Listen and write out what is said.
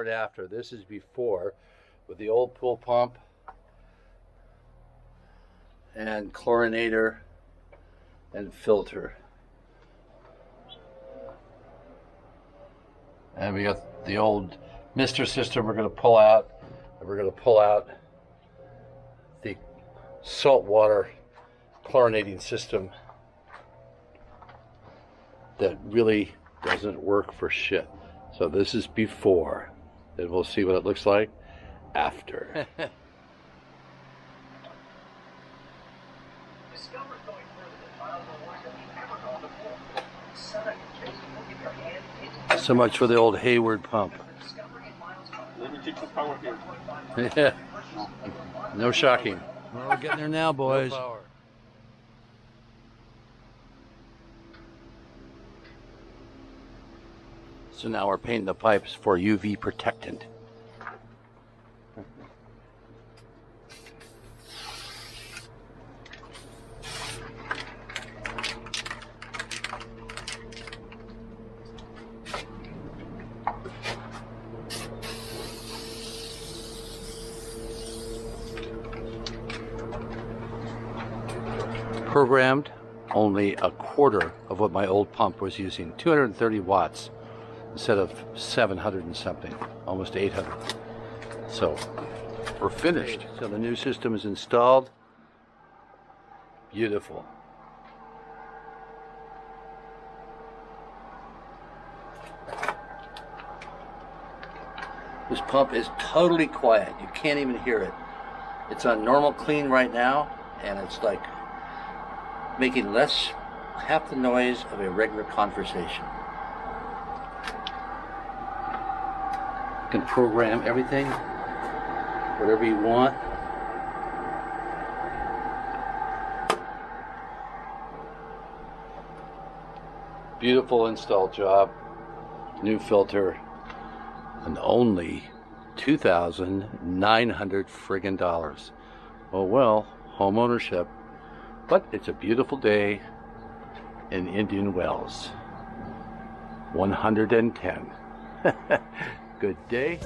and after. This is before with the old pool pump and chlorinator and filter. And we got the old mister system we're going to pull out. And we're going to pull out the saltwater chlorinating system that really doesn't work for shit. So this is before. Then we'll see what it looks like after. So much for the old Hayward pump. Let me check the power here. Yeah. No shocking. Well, we're getting there now, boys. No power. So now we're painting the pipes for UV protectant. Programmed only a quarter of what my old pump was using, 230 watts instead of 700 and something, almost 800. So we're finished. So the new system is installed. Beautiful. This pump is totally quiet. You can't even hear it. It's on normal clean right now, and it's like making half the noise of a regular conversation. You can program everything, whatever you want. Beautiful install job. New filter, and only $2,900 friggin' dollars. Oh well, home ownership. But it's a beautiful day in Indian Wells. 110. Good day.